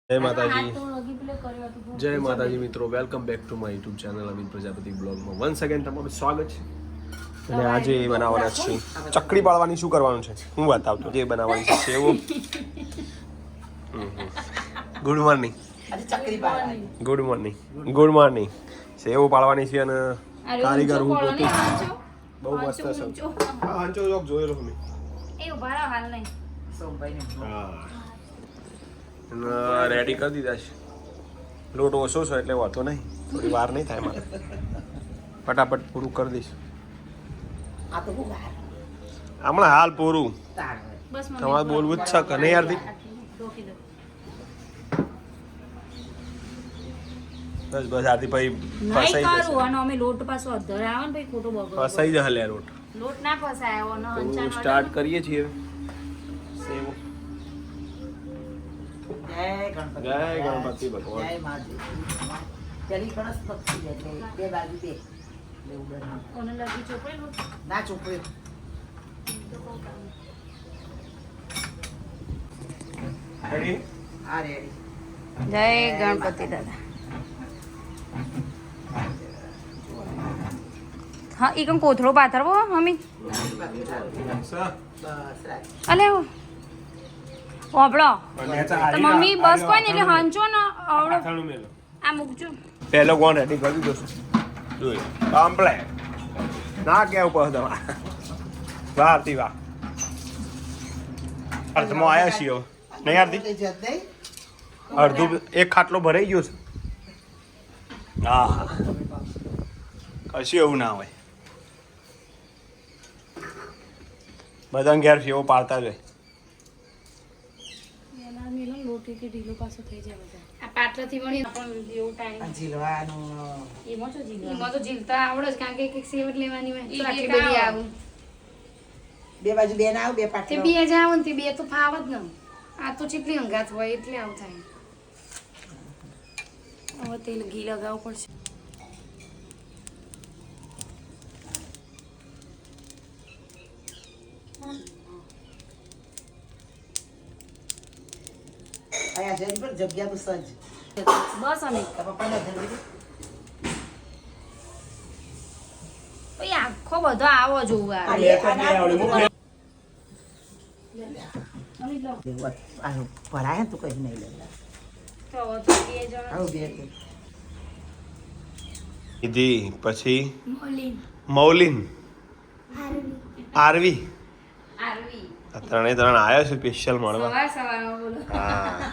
જય માતાજી જય માતાજી મિત્રો, welcome back to my YouTube channel Amit Prajapati બ્લોગમાં વન્સ અગેન તમારું સ્વાગત છે. અને આજે બનાવવાના છે ચકડી પાડવાની. શું કરવાનું છે હું બતાવતો. જે બનાવવાની છે સેવો. Good morning. Good morning. Good morning. સેવો પાડવાની છે અને કારીગર હું પોતે. બહુ મસ્ત છે. હા હાંચો જોક જોયેલો અમે. એ ઉભા હાલ નહીં સોમભાઈ. હા રેડી કરી દીધા છે. લોટ ઓછો છે એટલે વાંધો નહીં, થોડી વાર નહીં થાય મારે. ફટાફટ પૂરું કરી દઈશ હમણાં. હાલ પૂરું. તમારે બોલવું જ છે કે નહીં યાર? બસ બસ આરતી ભાઈ ફસાઈ જશે. અમે લોટ પાછો અધર આવે ને ભાઈ ખોટો બગડો ફસાઈ જશે લે લોટ. લોટ ના ફસાયો અને હંચાન સ્ટાર્ટ કરીએ છીએ. સેવ. જય ગણપતિ. જય ગણપતિ ભગવાન. જય માજી. પેલી કણસ પક્ષી છે એટલે બે બાજુ બે લેવડે કોને લાગી ચોપડી લોટ ના ચોપડે. રેડી? આ રેડી. જય ગણપતિ દાદા. હા ઈ કમ કોથળો પાથરવો મમ્મી. બસ રાખ. અલે ઓબળો તો મમ્મી બસ કોઈ ને એટલે હાંચો ને આવડો આ મૂકજો. પહેલો કોણ રેડી કરી દીધો છે? જોઈ કમ્પ્લેટ. ના કેવું પડે તમારે. વાહ આરતી વાહ. અર્ધમાં આવ્યા છીએ હવે. નહીં આરતી? જત નહીં. અડધું એક ખાટલો ભરાઈ ગયો છે. હા કશું એવું ના હોય. બધા ઘેર ફેવો પાડતા જ હોય. આ પાટલાથી વળી પણ એવું ટાઈમ આ ઝીલવાનું. એમાં તો ઝીલતા આવડે જ કારણ કે એક સેવટ લેવાની હોય તો આટલી બધી આવું બે બાજુ બે ના આવ બે તે પાટલો. બે જ આવું ને તે બે તો ફાવ જ ને. આ તો ચીટલી અંગાત હોય એટલે આવું થાય. હવે તેલ ઘી લગાવવું પડશે. આયા જરી પર જગ્યા તો સજ. બસ અમે પપ્પાને ધરવી. ભાઈ આખો બધો આવો જોવું આ આવે. લે આ ભરાય ને તો કઈ નહીં લે. તો હવે તો બે જણ આવ બે કે કીધી પછી મૌલિન આરવી આરવી આ ત્રણ આવ્યો છે સ્પેશિયલ મળવા. સવારમાં બોલો હા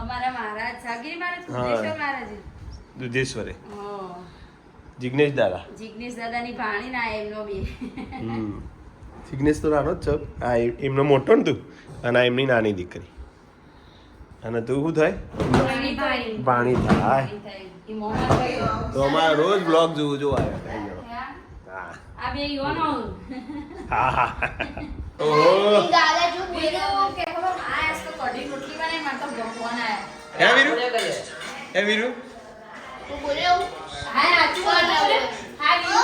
અમારા મહારાજ જાગીર મહારાજ હા. કુંડેશ્વર મહારાજ દુધેશ્વરે હા જિગ્નેશ દાદા. જિગ્નેશ દાદાની ભાણી ના એમનો બી જિગ્નેશ તો નાનો જ છે. આ એમનો મોટો ને તું અને આ એમની નાની દીકરી. અને તું શું થાય? ભાણી થાય. ઈ મોહમ્મદ ભાઈ તો અમારે રોજ બ્લોગ જોવું જોવા આવ્યા. હા આ બે યુવાનો હા હા. ઓહો દાદા જો બોલ્યો કે ખબર આ આજ તો કઢી રોટલી બનાવી માર તો ભગવાન આયા હે વીરુ? હે વીરુ? તું બોલ્યો હા સાચું બોલ્યો હા વીરુ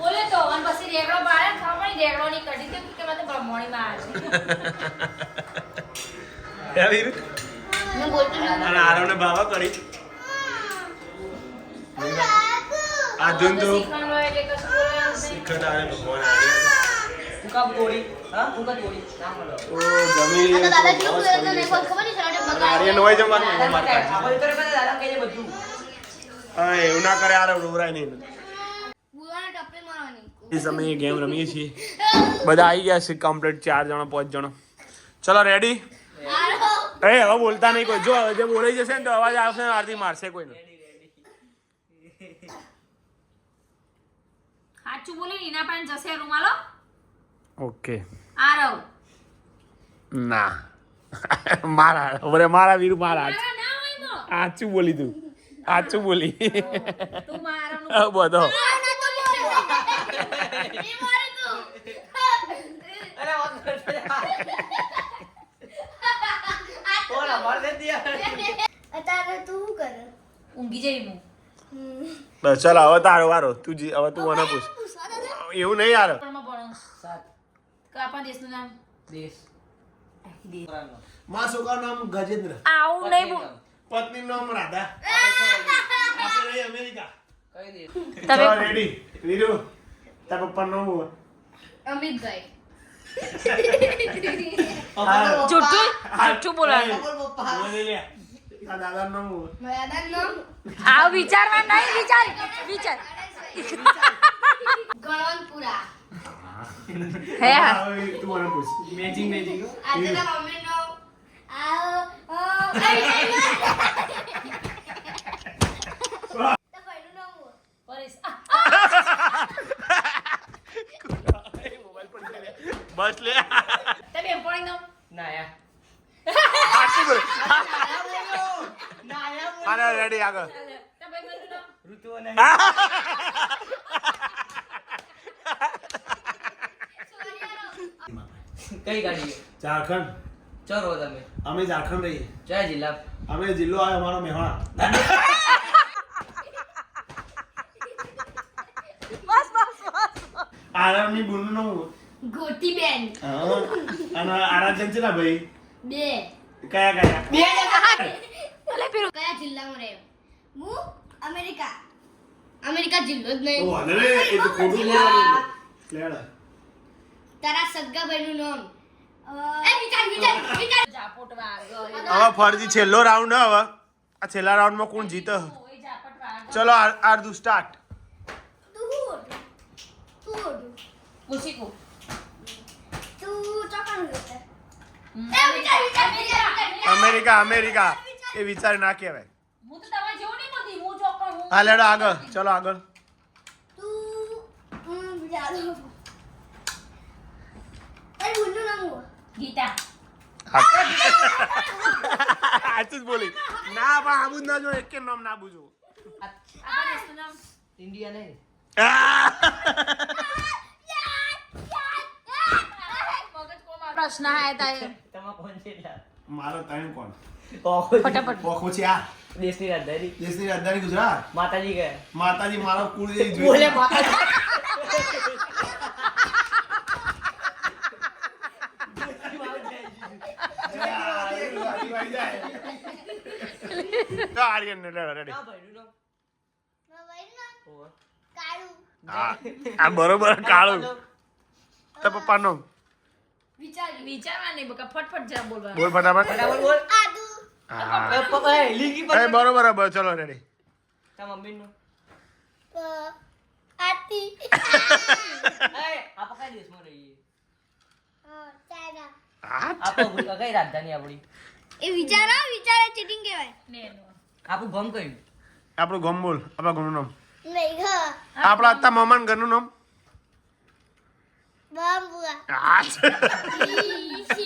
બોલે તો અને પછી રેગડો બાળે ખબર નહીં રેગડો ની કઢી તો કે મને બ્રહ્મણી માં આવે હે વીરુ? મેં બોલતો અને આરવને બાબા કરી આ ધૂન તો શીખવાનું હોય એટલે કશું બોલવાનું નહીં. શીખડ આવે ભગવાન આવે. ઉકા તોડી. હા ઉકા તોડી. ના મળો. ઓ જમી આર્યન હોય જમવાનું અમારે કાઢી. આપણે કરે બધા દાદા કહીને બધું. હા એવું ના કરે આરવ ડોરાય નહીં. એ સમયે ગેમ રમીએ છીએ. બધા આવી ગયા છે કમ્પ્લીટ 4 જણા 5 જણા. ચલો રેડી? એ હવે બોલતા નહીં કોઈ. જો જે બોલાઈ જશે ને તો અવાજ આવશે ને આરતી મારશે કોઈને. સાચું બોલી નીના પાન જશે રૂમાલો ઓકે. આરવ ના મારા હવે મારા વીર મારા ના ના હોય તો સાચું બોલી તું. સાચું બોલી તું મારવાનું બધો. કોણ અમાર દે દિયા. ઊંઘી જઈ હું બસ ચાલ હવે તારો વારો. તું હવે તું મને પૂછ. એવું નહીં યાર. ભણો સાત કાપા દેશનું નામ દેશ મારા છોકરાનું નામ ગજેન્દ્ર, આવું નહીં બોલ. પત્નીનું નામ રાધા. આપણે રહી અમેરિકા. તમે ચલો રેડી. વીરુ, તારા પપ્પાનું નામ બોલ. અમિતભાઈ. હા. જુઠ્ઠું બોલાવે. બોલ લે. તારા દાદાનું નામ બોલ. મારા દાદાનું નામ આ વિચારવા નહીં, વિચાર. ગણવંતપુરા. હે હા. હવે તું મને પૂછ. મેજિંગ આજે ના મમ્મી નો પરેશ. બસ લે. તમે એમ પણ નો નાયા સાચું બોલ. અરે રેડી આગળ. તમે બધું નો ઋતુ અને કઈ ગાડી ઝારખંડ. ચરો તમે અમે ઝારખંડ રહીએ. કયા જિલ્લા અમે જિલ્લો આવે અમારો મહેસાણા. આરામની બુનનું નામ બોલ. ગોટીબેન. હા. અને આરાધન છે ને ભાઈ? બે. કયા? કયા જિલ્લામાં રહે? હું અમેરિકા. અમેરિકા જિલ્લો જ નહીં. ઓ અરે એ તો ખોટું બોલવાનું. લેડ. તારા સગા ભાઈનું નામ એ વિચાર જાપોટવા હવે ફરજી છેલ્લો રાઉન્ડ હવે. આ છેલ્લા રાઉન્ડમાં કોણ જીતે? ચલો આરદુ સ્ટાર્ટ. પૂછીકુ અમેરિકા એ વિચાર ના કહેવાય. હું તો તમારે જેવું નહીં બોલતી, હું ચોક્કસ હું હા લેડો આગળ. ચલો આગળ. ગીતા. સાચું જ બોલી. ના પણ આબુ જ ના જો એક નામ ના બુજો. આપણા દેશનું નામ ઇન્ડિયા નહીં પ્રશ્ન આયા તા એ. તમા કોણ છે એટલા મારો ટાઈમ કોણ? ફટાફટ ઓખો છે આ દેશની રાજધાની દેશની રાજધાની ગુજરાત. માતાજી ગયા માતાજી મારો કુળ જેવી બોલે જોઈ. માતાજી તો આર્યન ને લેડો રેડી. ના ભાઈનું નામ ઓહો. હા આ બરોબર કાળું. તો પપ્પાનો વિચારવા નહીં બકા, ફટફટ જરા બોલવા. બોલ ફટાફટ. ફટાફટ બોલ હા એ પપ્પા એ લીંગી પર એ બરોબર ચલો રેડી. તા મમ્મીનું આતી. એ આપા કઈ દેશમાં રહીએ આપા કઈ રાજધાની આપણી એ વિચારે ચીટિંગ કહેવાય. આપણું ગામ કયું આપણું ગામ બોલ. આપણા ગામનું નામ. નહીં ઘર. આપણા અત્તા મામાના ઘરનું નામ. બાંબુઆ. આ છે.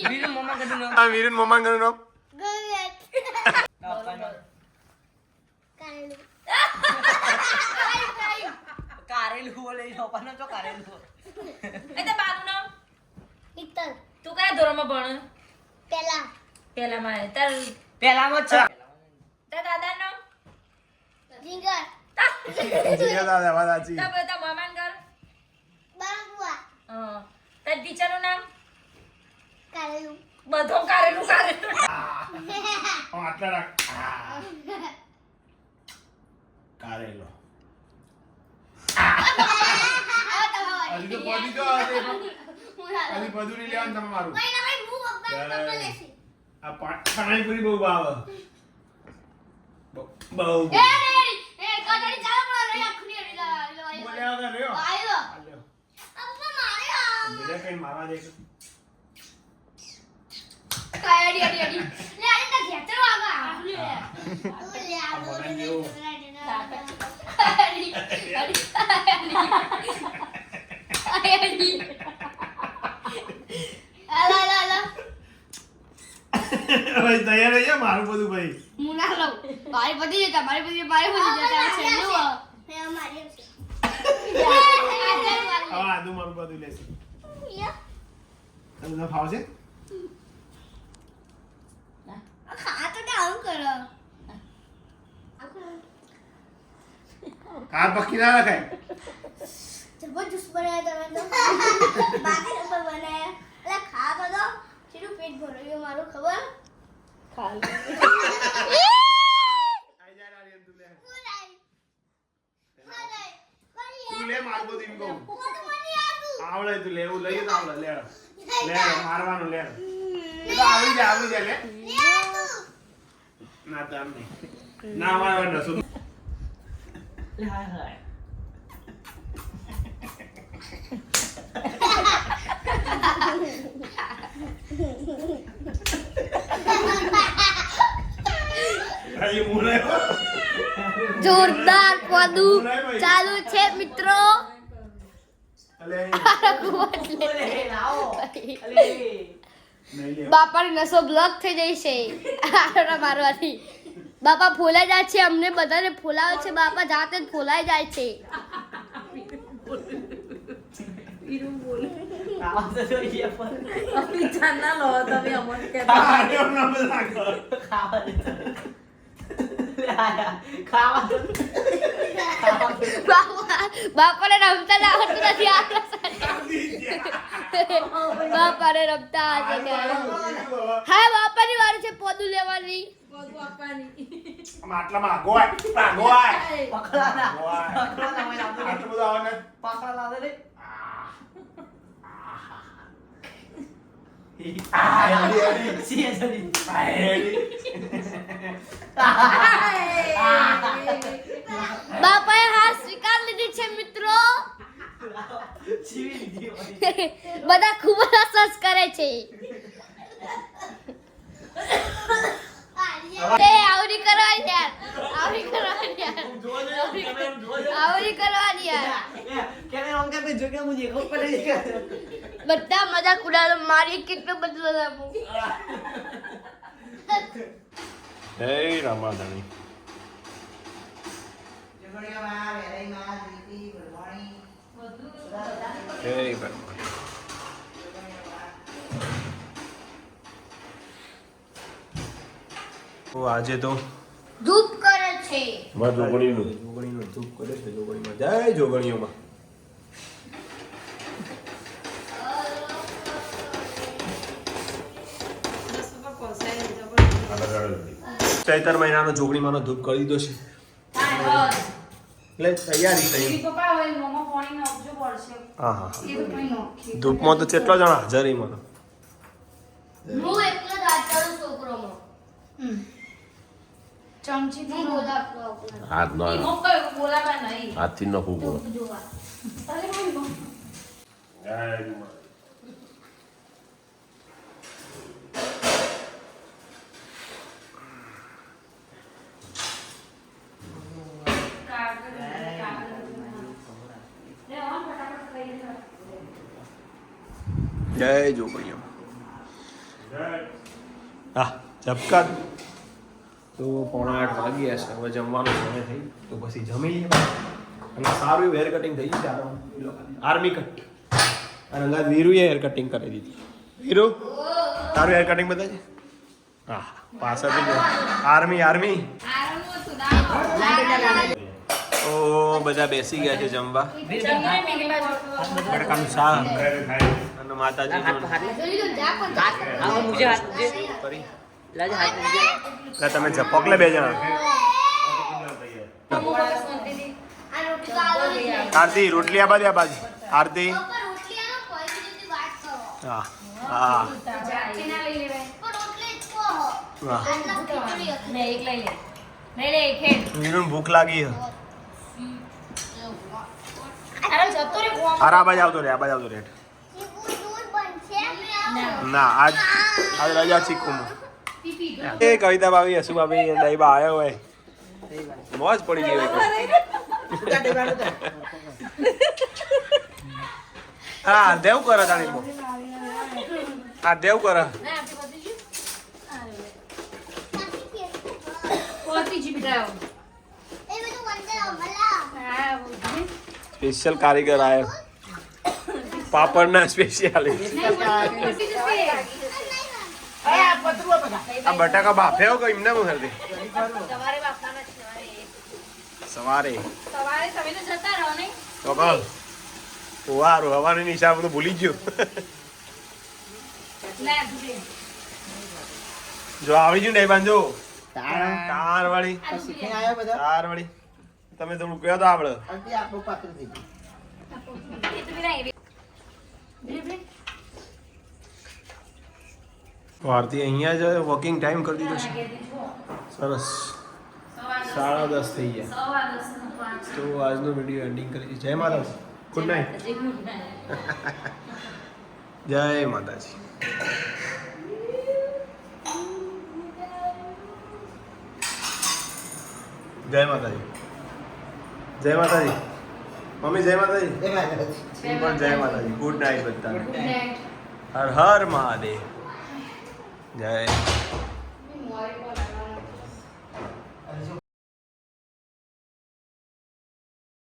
વીરુ મમ્મા કદું નામ આ વીરેન મામાના ઘરનું નામ. ગવેટ. આપવાનું કાલુ. કારેલું બોલે આપવાનો તો કારેલું એ તો બાનું નામ ઇતલ. તું કયા ધોરણમાં ભણે? પહેલામાં. તાર પેલામાં જ છે દાદાનું નામ જીગર. જીગર દાદા વાત સાચી. તાર બધા મામાનું ઘર બાંબુઆ. તાર ટીચરનું નામ કારેલુ. બધો કારેલું. આટલા રાખ. કારેલો. હજી તો પહોંચી ગયો હશે. હજી બધું નહીં લેવાનું તમારું. આ પાણીપુરી બહુ ભાવે. બહુ બોલ્યા વગર રહ્યો. આ લ્યો. બીજા કઈ મારવા દે. ભાઈ તૈયાર રહી જા મારું બધું ભાઈ. મારી બધી જતા હવે આદુ મારું બધું લેશે. તમને ફાવશે? કાર પક્કી ના રખાય. જબરજસ્ત બનાયા તમે તો. બાકી નંબર બનાયા. એટલે ખા તો દો. સીધું પેટ ભરાયું આવડે તું લેવું લઈએ તો આવડે લે મારવાનું લે એ તો આવડી જાય લે ના તો આમ નહીં ના મારવાનું શું જોરદાર પદુ ચાલુ છે મિત્રો. બાપાની નસો બ્લોક થઈ જઈ છે મારવાથી. બાપા ફોલાઈ જાય છે, અમને બધાને ફોલાવે છે. બાપા જાતે જ ફોલાઈ જાય છે. બાપાને રમતા જ આવડતું નથી. બાપાને રમતા હા બાપાની વાર છે પોદું લેવાની. માટલામાં ગોય ગોય પકડા આટલું બધું આવે ને પકડા રે બાપાએ હાર સ્વીકાર લીધી છે મિત્રો. બધા ખૂબ જ સરસ કરે છે. તે આવડી કરવાની યાર, આવડી કરવાની યાર, આવડી કરવાની યાર. બધા મજાક ઉડાડો, મારી કેટલું બધું આપું. હે રામાધણી હે આજે તો ધૂપ કરે છે. જોગણીનું ધૂપ કરે છે. જોગણીમાં જય જોગણીઓમાં ચૈતર મહિનાનો જોગણીમાંનો ધૂપ કરી દીધો છે એટલે તૈયારી થઈ. હા હા ધૂપમાં તો કેટલા જણા હાજર એમાં તો હું એકલો જ હાથ કરું છોકરોમાં. ચમચી હાથ નો હાથથી નો ફૂકો જય જોગણીઓ. હા ઝબકાર તો 7:45 વાગ્યા છે. હવે જમવાનો સમય થઈ તો પછી જમી લઈએ અને સારું એવું હેર કટિંગ થઈ ગયું. આર્મી કટ અને અંગાત વીરુએ હેર કટિંગ કરી દીધી. વીરુ તારું હેર કટિંગ બતાવજે. હા પાછળથી આર્મી આર્મી. ઓ બધા બેસી ગયા છે જમવા. બટાકાનું શાક અને માતાજી તમે જપકલે બે જણા. આરતી રોટલી આ બાજુ આરતી હા હા વીરુને ભૂખ લાગી છે. આ બાજુ આવતો રે, આ બાજુ આવતો રે. ના આજ રજા ચીકુમાં એ કવિતા ભાભી હસુ ભાભી ડાઈબા આવ્યો હોય મોજ પડી ગઈ હોય. હા દેવ કરે તાણી હા દેવ કરે સ્પેશિયલ કારીગર આયો પાપડના સ્પેશિયાલિસ્ટ. આ બટાકા બાફ્યો કે એમને હું હરદી સવારે તો કલ વારું હવાની નિશા બધું ભૂલી ગયો. જો આવી ગયું ને બાંધો તાર વાળી તમે થોડું કહો તો આપડે ભારતી અહીંયા જ વોકિંગ ટાઈમ કરી દીધો છે વાગ્યાથી જુઓ. સરસ સવા 10:30 થઈ ગયા સવા 10 નો પાંચ. તો આજનો વિડીયો એન્ડિંગ કરી છે જય માતાજી ગુડ નાઇટ ગુડ નાઇટ. જય માતાજી જય માતાજી જય માતાજી મમ્મી જય માતાજી એ વાત જ. તું પણ જય માતાજી ગુડ નાઇટ બધાને ગુડ નાઇટ. હર હર મહાદેવ જય